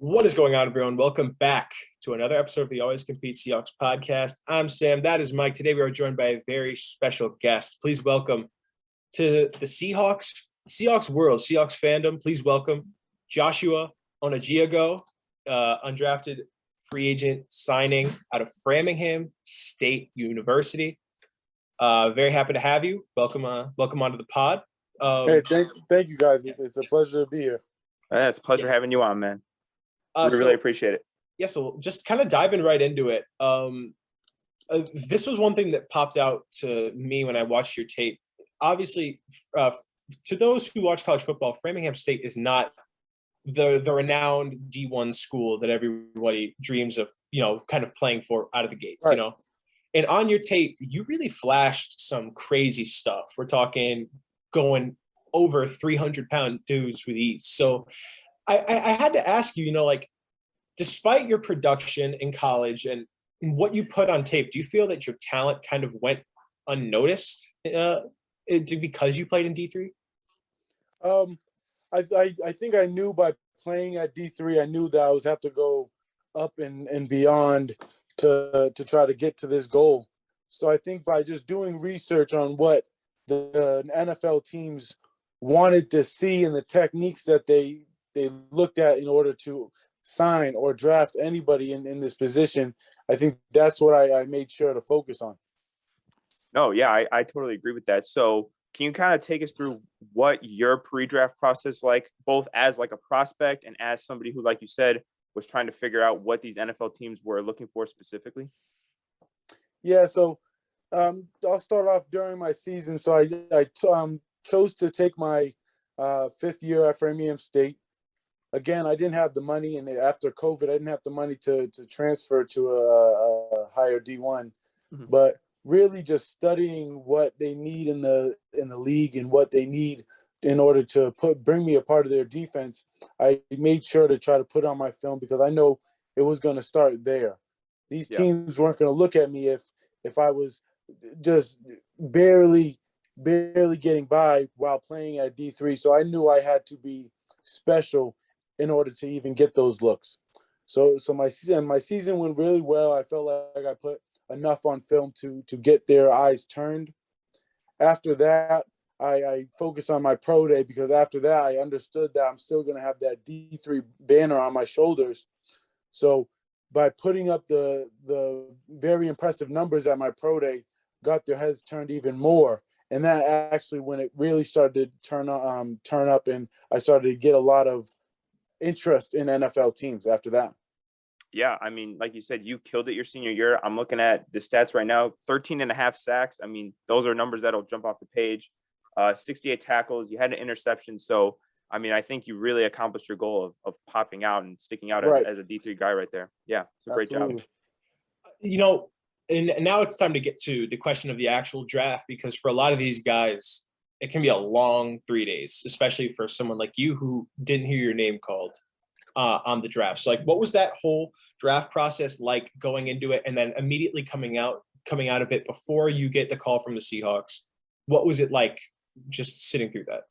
What is going on, everyone? Welcome back to another episode of the Always Compete Seahawks podcast. I'm Sam. That is Mike. Today we are joined by a very special guest. Please welcome to the Seahawks world, Seahawks fandom. Please welcome Joshua Onujiogu, undrafted free agent signing out of Framingham State University. Very happy to have you. Welcome onto the pod. Hey, thank you guys. It's a pleasure to be here. It's a pleasure having you on, man. We really appreciate it. Yeah, so just kind of diving right into it. This was one thing that popped out to me when I watched your tape. Obviously, to those who watch college football, Framingham State is not the renowned D1 school that everybody dreams of, kind of playing for out of the gates, right. And on your tape, you really flashed some crazy stuff. We're talking going over 300-pound dudes with ease. So I had to ask you, despite your production in college and what you put on tape, do you feel that your talent kind of went unnoticed because you played in D3? I think I knew by playing at D3, I knew that I was have to go up and beyond to try to get to this goal. So I think by just doing research on what the NFL teams wanted to see and the techniques that they looked at in order to sign or draft anybody in this position, I think that's what I made sure to focus on. No, yeah, I totally agree with that. So can you kind of take us through what your pre-draft process like, both as like a prospect and as somebody who, like you said, was trying to figure out what these NFL teams were looking for specifically? Yeah, so I'll start off during my season. So I chose to take my fifth year at Framingham State. Again, I didn't have the money, and after COVID, I didn't have the money to transfer to a higher D1. Mm-hmm. But really, just studying what they need in the league and what they need in order to bring me a part of their defense, I made sure to try to put on my film because I know it was going to start there. These teams weren't going to look at me if I was just barely getting by while playing at D3. So I knew I had to be special in order to even get those looks. So my season went really well. I felt like I put enough on film to get their eyes turned. After that, I focused on my pro day because after that, I understood that I'm still going to have that D3 banner on my shoulders. So by putting up the very impressive numbers at my pro day, got their heads turned even more. And that actually, when it really started to turn up, and I started to get a lot of interest in NFL teams after that. Yeah, I mean, like you said, you killed it your senior year. I'm looking at the stats right now, 13 and a half sacks. I mean, those are numbers that'll jump off the page. 68 tackles. You had an interception. So, I mean, I think you really accomplished your goal of popping out and sticking out as a D3 guy right there. Yeah, it's a great job. And now it's time to get to the question of the actual draft, because for a lot of these guys, it can be a long 3 days, especially for someone like you who didn't hear your name called on the draft. So, what was that whole draft process like going into it and then immediately coming out of it before you get the call from the Seahawks? What was it like just sitting through that?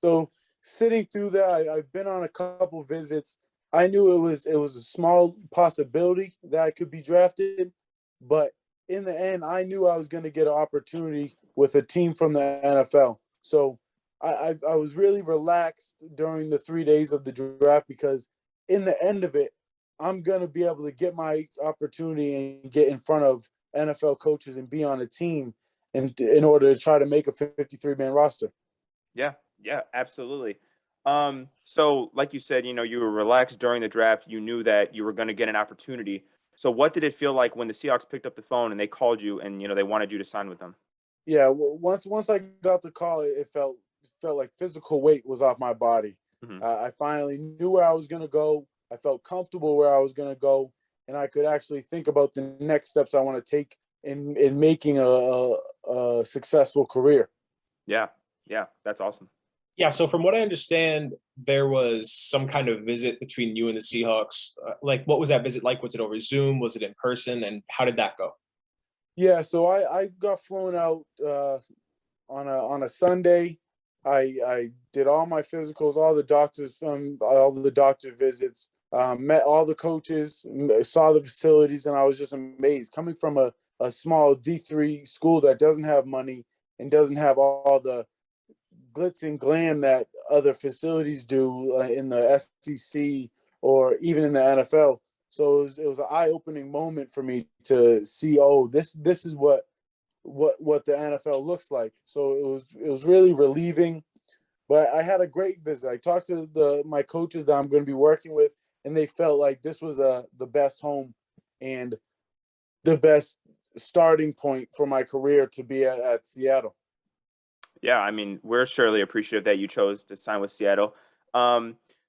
So sitting through that, I've been on a couple visits. I knew it was a small possibility that I could be drafted, but in the end, I knew I was going to get an opportunity with a team from the NFL. So I was really relaxed during the 3 days of the draft because in the end of it, I'm going to be able to get my opportunity and get in front of NFL coaches and be on a team in order to try to make a 53-man roster. Yeah, absolutely. So like you said, you were relaxed during the draft. You knew that you were going to get an opportunity. So what did it feel like when the Seahawks picked up the phone and they called you and, they wanted you to sign with them? Yeah, well, once I got the call, it felt like physical weight was off my body. Mm-hmm. I finally knew where I was going to go. I felt comfortable where I was going to go, and I could actually think about the next steps I want to take in making a successful career. Yeah, that's awesome. Yeah, so from what I understand, there was some kind of visit between you and the Seahawks. What was that visit like? Was it over Zoom? Was it in person? And how did that go? Yeah, so I got flown out on a Sunday. I did all my physicals, all the doctor visits. met all the coaches, saw the facilities, and I was just amazed. Coming from a small D3 school that doesn't have money and doesn't have all the glitz and glam that other facilities do in the SEC or even in the NFL. So it was an eye-opening moment for me to see, oh, this is what the NFL looks like. So it was really relieving. But I had a great visit. I talked to my coaches that I'm going to be working with, and they felt like this was the best home and the best starting point for my career to be at Seattle. Yeah, I mean, we're surely appreciative that you chose to sign with Seattle.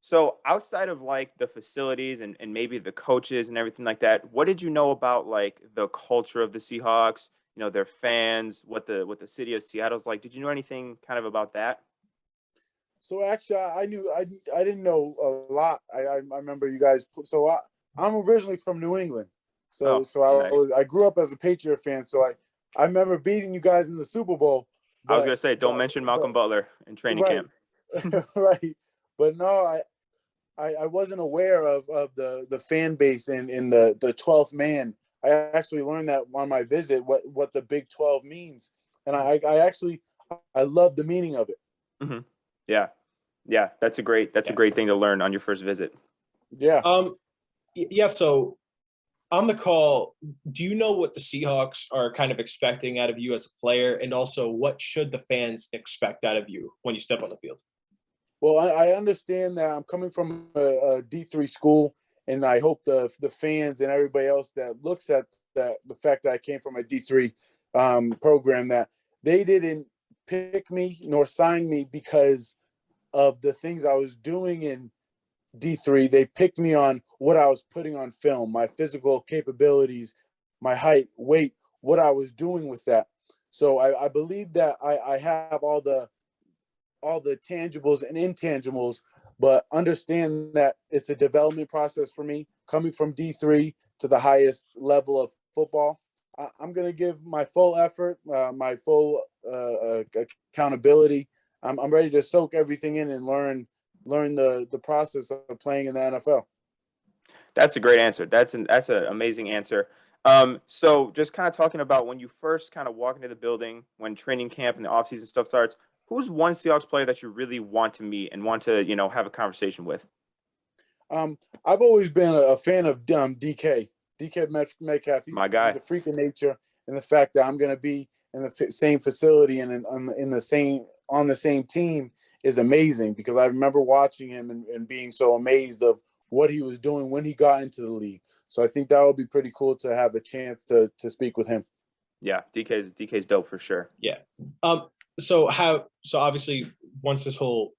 So outside of like the facilities and maybe the coaches and everything like that, what did you know about like the culture of the Seahawks, their fans, what the city of Seattle's like? Did you know anything kind of about that? So actually, I didn't know a lot. I remember you guys. So I'm originally from New England. Oh, nice. I grew up as a Patriot fan. So I remember beating you guys in the Super Bowl. I was gonna say, don't mention Malcolm Butler in training right, camp. right. But no, I wasn't aware of the fan base and in the 12th man. I actually learned that on my visit what the Big 12 means, and I love the meaning of it. Mm-hmm. Yeah, that's a great thing to learn on your first visit. Yeah. Yeah. So on the call, do you know what the Seahawks are kind of expecting out of you as a player, and also what should the fans expect out of you when you step on the field? Well, I understand that I'm coming from a D3 school, and I hope the fans and everybody else that looks at the fact that I came from a D3 program, that they didn't pick me nor sign me because of the things I was doing in D3. They picked me on what I was putting on film, my physical capabilities, my height, weight, what I was doing with that. So I believe that I have all the tangibles and intangibles, but understand that it's a development process for me coming from D3 to the highest level of football. I'm going to give my full effort, my full accountability. I'm ready to soak everything in and learn the process of playing in the NFL. That's a great answer. That's an amazing answer. So just kind of talking about when you first kind of walk into the building, when training camp and the offseason stuff starts, who's one Seahawks player that you really want to meet and want to, have a conversation with? I've always been a fan of DK Metcalf. My guy. He's a freak of nature, and the fact that I'm going to be in the same facility and on the same team is amazing, because I remember watching him and being so amazed of what he was doing when he got into the league. So I think that would be pretty cool to have a chance to speak with him. Yeah, DK's dope for sure. Yeah. So obviously once this whole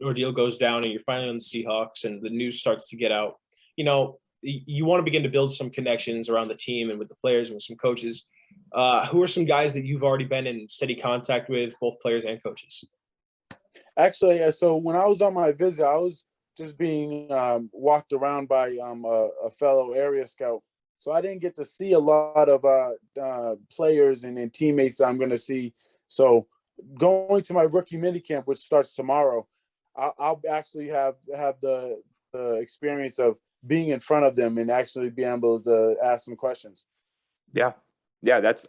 ordeal goes down and you're finally on the Seahawks and the news starts to get out, you want to begin to build some connections around the team and with the players and with some coaches. Who are some guys that you've already been in steady contact with, both players and coaches? Actually, so when I was on my visit, I was just being walked around by a fellow area scout. So I didn't get to see a lot of players and teammates that I'm going to see. So going to my rookie minicamp, which starts tomorrow, I'll actually have the experience of being in front of them and actually being able to ask some questions. Yeah,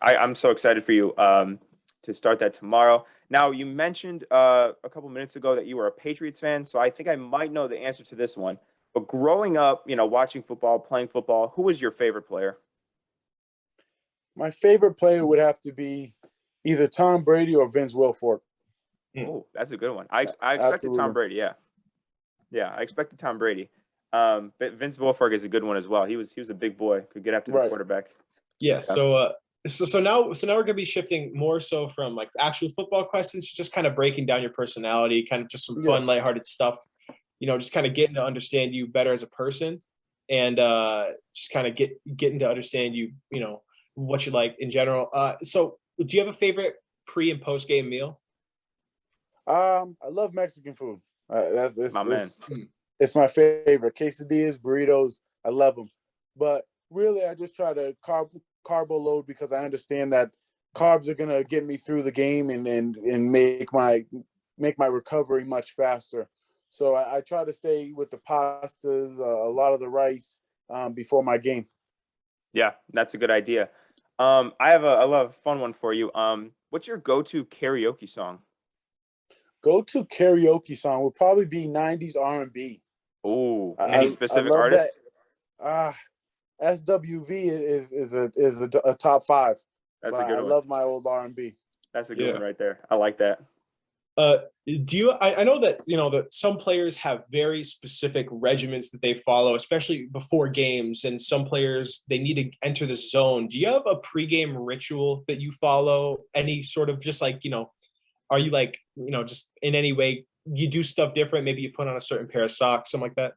I'm so excited for you to start that tomorrow. Now, you mentioned a couple minutes ago that you were a Patriots fan, so I think I might know the answer to this one. But growing up, watching football, playing football, who was your favorite player? My favorite player would have to be either Tom Brady or Vince Wilfork. Oh, that's a good one. I expected Absolutely. Tom Brady. Yeah, I expected Tom Brady. But Vince Wilfork is a good one as well. He was a big boy, could get after the quarterback. Yeah. So now we're gonna be shifting more so from like actual football questions to just kind of breaking down your personality, kind of just some fun, lighthearted stuff. Just kind of getting to understand you better as a person, and just kind of getting to understand you. What you like in general. So do you have a favorite pre and post game meal? I love Mexican food. Man. It's my favorite. Quesadillas, burritos, I love them. But really, I just try to carbo load, because I understand that carbs are gonna get me through the game and make my recovery much faster. So I try to stay with the pastas, a lot of the rice before my game. Yeah, that's a good idea. I have a love a fun one for you. What's your go-to karaoke song? Go-to karaoke song would probably be 90s R&B. Oh, I any specific love that. artist? SWV is a top 5. That's But a good I one. love my old R&B. That's a good one right there. I like that. I know that, that some players have very specific regimens that they follow, especially before games, and some players, they need to enter the zone. Do you have a pregame ritual that you follow? Any sort of just like, are you like, just in any way you do stuff different? Maybe you put on a certain pair of socks, something like that?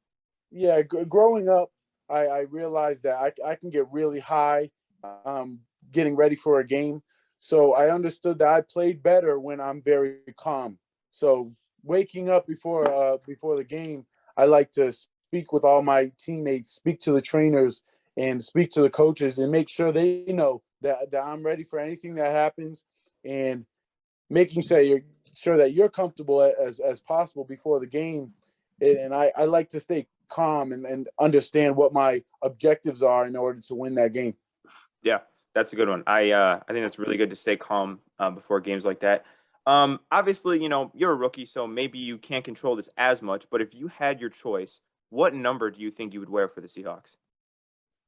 Yeah, growing up, I realized that I can get really high getting ready for a game. So I understood that I played better when I'm very calm. So waking up before the game, I like to speak with all my teammates, speak to the trainers, and speak to the coaches, and make sure they know that I'm ready for anything that happens, and making sure that you're comfortable as possible before the game. And I like to stay calm and understand what my objectives are in order to win that game. Yeah, that's a good one. I think that's really good to stay calm before games like that. Obviously, you're a rookie, so maybe you can't control this as much. But if you had your choice, what number do you think you would wear for the Seahawks?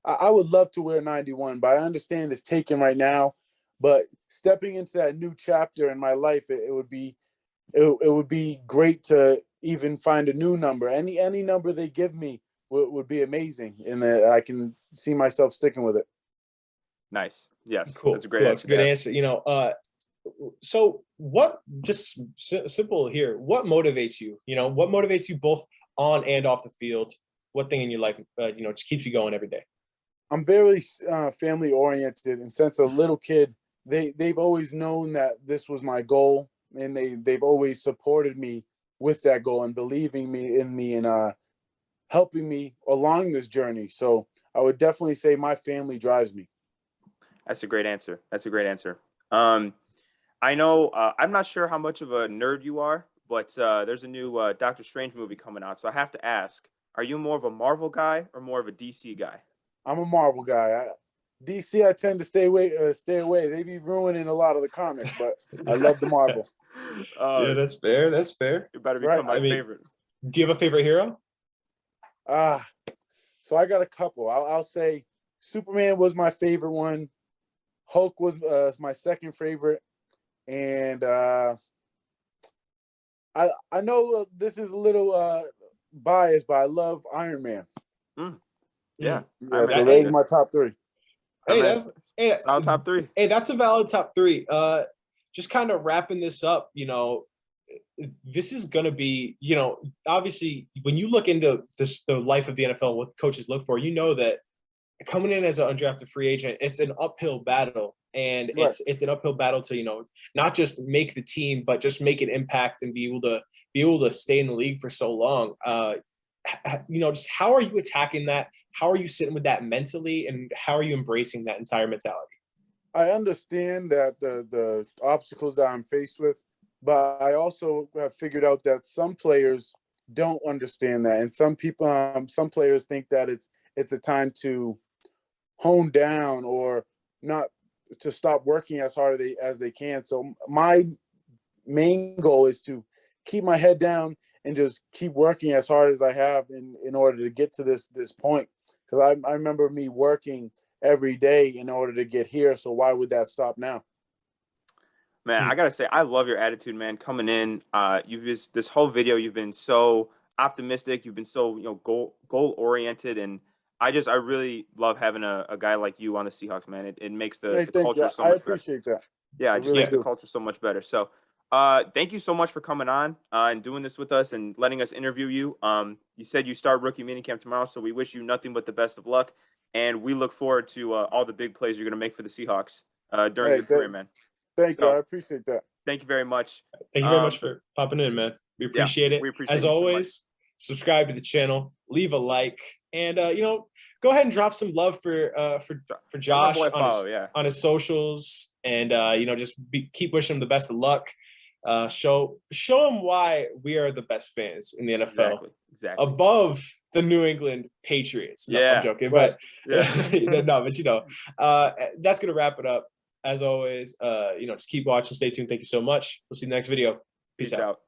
I would love to wear 91, but I understand it's taken right now. But stepping into that new chapter in my life, it would be great to even find a new number. Any number they give me would be amazing, and that I can see myself sticking with it. Nice. Yes. Cool. That's a great answer. That's a good answer. So what, just simple here, what motivates you? What motivates you both on and off the field? What thing in your life, just keeps you going every day? I'm very family oriented, and since a little kid, they've always known that this was my goal, and they've always supported me with that goal and believing in me and helping me along this journey. So I would definitely say my family drives me. That's a great answer. I know I'm not sure how much of a nerd you are, but there's a new Doctor Strange movie coming out. So I have to ask, are you more of a Marvel guy or more of a DC guy? I'm a Marvel guy. DC, I tend to stay away. They be ruining a lot of the comics, but I love the Marvel. Yeah, that's fair. That's fair. You better become my favorite. Do you have a favorite hero? So I got a couple. I'll say Superman was my favorite one. Hulk was my second favorite, and I know this is a little biased, but I love Iron Man. Yeah. So those are my top 3. Hey, that's sound top 3. Hey, that's a valid top 3. Just kind of wrapping this up, this is going to be, obviously when you look into the life of the NFL, what coaches look for, that coming in as an undrafted free agent, it's an uphill battle, and Right. it's an uphill battle to, not just make the team, but just make an impact and be able to stay in the league for so long. Just how are you attacking that? How are you sitting with that mentally, and how are you embracing that entire mentality? I understand that the obstacles that I'm faced with, but I also have figured out that some players don't understand that, and some players think that it's a time to hone down or not to stop working as hard as they can. So my main goal is to keep my head down and just keep working as hard as I have in order to get to this point. Because I remember me working every day in order to get here. So why would that stop now? Man, I gotta say, I love your attitude, man. Coming in, this whole video, you've been so optimistic. You've been so goal oriented, and I really love having a guy like you on the Seahawks, man. It makes the culture so much better. I appreciate that. Yeah, it just makes the culture so much better. So, thank you so much for coming on and doing this with us and letting us interview you. You said you start rookie minicamp tomorrow, so we wish you nothing but the best of luck, and we look forward to all the big plays you're gonna make for the Seahawks during your career, man. Thank you. I appreciate that. Thank you very much. Thank you very much for popping in, man. We appreciate it. We appreciate As always, subscribe to the channel, leave a like, and go ahead and drop some love for Josh on his socials, and keep wishing him the best of luck. Show them why we are the best fans in the NFL, Exactly. above the New England Patriots. No, Yeah, I'm joking, right. but no, but that's gonna wrap it up. As always, just keep watching, stay tuned. Thank you so much. We'll see you in the next video. Peace out.